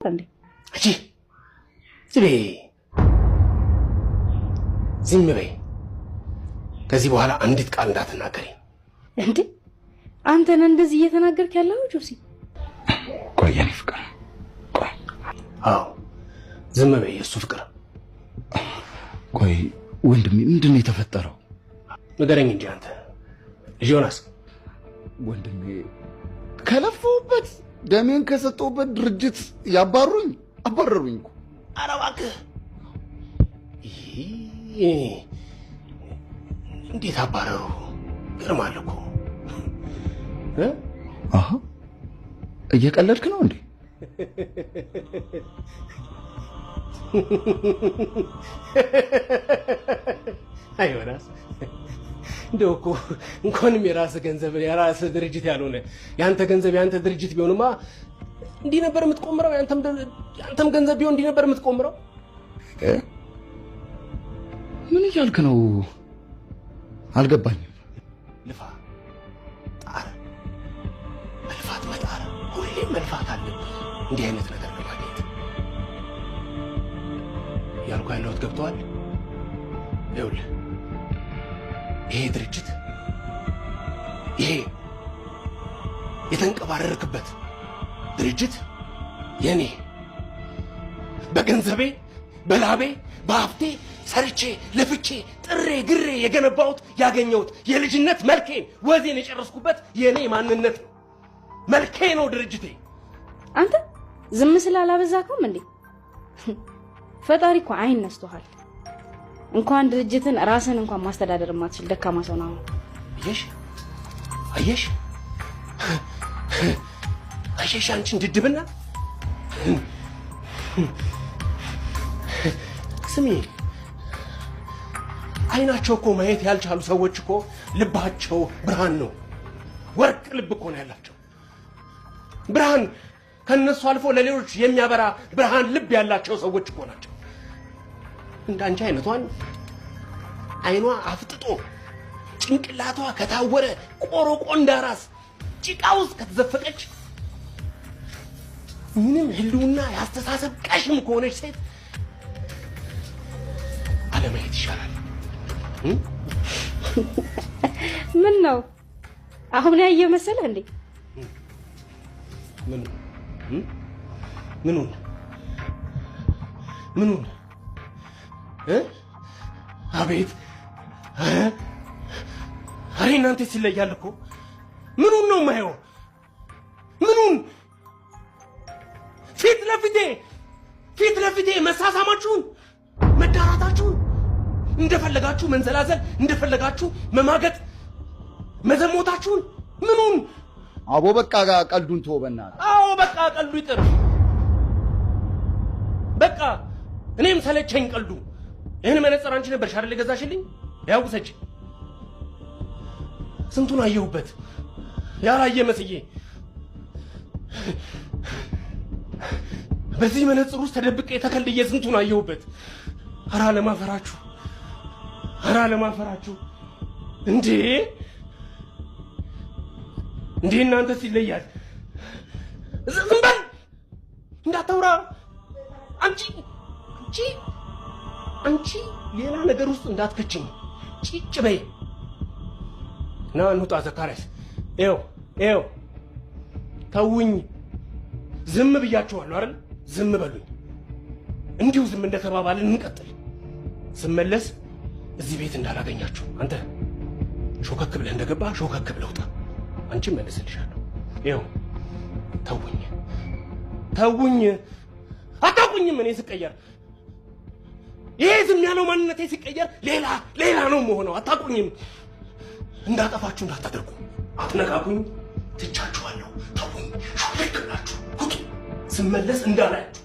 እንዴ? እጂ ዝም በይ። ከዚህ በኋላ አንዲት ቃል እንዳትናገሪ። እንዴ አንተ ነህ እንደዚህ እየተናገርክ ያለው ጆሲ? ቆይ የኔ ፍቅር ቆይ። አዎ ዝም በይ እሱ ፍቅር። ቆይ ወንድሜ ምንድነው የተፈጠረው? ንገረኝ እንጂ አንተ ጆናስ። ወንድሜ ከለፈውበት ደሜን ከሰጠውበት ድርጅት ያባሩኝ አባረሩኝ እኮ። ኧረ እባክህ እንዴት አባረሩ? ገርማል እኮ። አሃ እየቀለድክ ነው እንዴ? አይ ዮናስ እንደው እኮ እንኳንም የራስህ ገንዘብ የራስህ ድርጅት ያልሆነ ያንተ ገንዘብ ያንተ ድርጅት ቢሆንማ እንዲህ ነበር የምትቆምረው። ያንተም ገንዘብ ቢሆን እንዲህ ነበር የምትቆምረው። ምን እያልክ ነው? አልገባኝም። ልፋ ጣር፣ መልፋት መጣር፣ ሁሌም መልፋት አለብህ እንዲህ አይነት ነገር ለማግኘት። ያልኩ ያለሁት ገብቶሃል? ይኸውልህ ይሄ ድርጅት ይሄ የተንቀባረርክበት ድርጅት የኔ በገንዘቤ በላቤ በሀብቴ ሰርቼ ለፍቼ ጥሬ ግሬ የገነባሁት ያገኘሁት የልጅነት መልኬን ወዜን የጨረስኩበት የኔ ማንነት ነው። መልኬ ነው ድርጅቴ። አንተ ዝም ስላላበዛከውም እንዴ? ፈጣሪ እኮ አይን ነስቶሃል። እንኳን ድርጅትን ራስን እንኳን ማስተዳደር ማትችል ደካማ ሰው ነው። አየሽ አንቺን ድድብና። ስሚ አይናቸው እኮ ማየት ያልቻሉ ሰዎች እኮ ልባቸው ብርሃን ነው። ወርቅ ልብ እኮ ነው ያላቸው። ብርሃን ከነሱ አልፎ ለሌሎች የሚያበራ ብርሃን ልብ ያላቸው ሰዎች እኮ ናቸው። እንዳንቺ አይነቷን አይኗ አፍጥጦ ጭንቅላቷ ከታወረ ቆሮቆ እንዳራስ ጭቃ ውስጥ ከተዘፈቀች ምንም ህልውና ያስተሳሰብ ቀሽም ከሆነች ሴት አለማየት ይሻላል። ምን ነው አሁን ያየ መሰለህ እንዴ? ምኑን አቤት አሬ እናንተ ሲለያል እኮ ምኑን ነው የማየው? ምኑን ፊት ለፊቴ መሳሳማችሁን መዳራታችሁን እንደፈለጋችሁ መንዘላዘል እንደፈለጋችሁ መማገጥ መዘሞታችሁን ምኑን? አቦ በቃ ቀልዱን ተው በእናትህ። አዎ በቃ ቀልዱ ይቅር። በቃ እኔም ሰለቸኝ ቀልዱ። ይህን መነጽር አንቺ ነበርሽ አይደል ገዛሽልኝ? ያው ውሰጂ። ስንቱን አየሁበት ያላየ መስዬ በዚህ መነጽር ውስጥ ተደብቄ ተከልዬ ስንቱን አየሁበት። ኧረ ለማፈራችሁ እንዴ እናንተስ ይለያል። ዝም በል እንዳታውራ። አንቺ ሌላ ነገር ውስጥ እንዳትከችኝ ጭጭ በይ። ና እንውጣ ዘካርያስ። ይኸው ተውኝ። ዝም ብያችኋለሁ አይደል? ዝም በሉኝ። እንዲሁ ዝም እንደተባባልን እንቀጥል። ስመለስ እዚህ ቤት እንዳላገኛችሁ። አንተ ሾከክ ብለህ እንደገባ ሾከክ ብለህ ውጣ። አንቺም መልስልሻለሁ። ይኸው ተውኝ። አታውቁኝም። እኔ ስቀየር ይሄ ዝም ያለው ማንነቴ ሲቀየር ሌላ ነው መሆነው። አታውቁኝም። እንዳጠፋችሁ እንዳታደርጉ። አትነካኩኝ። ትቻችኋለሁ። ተውኝ። ሾከክ ብላችሁ ውጡ። ስመለስ እንዳላያችሁ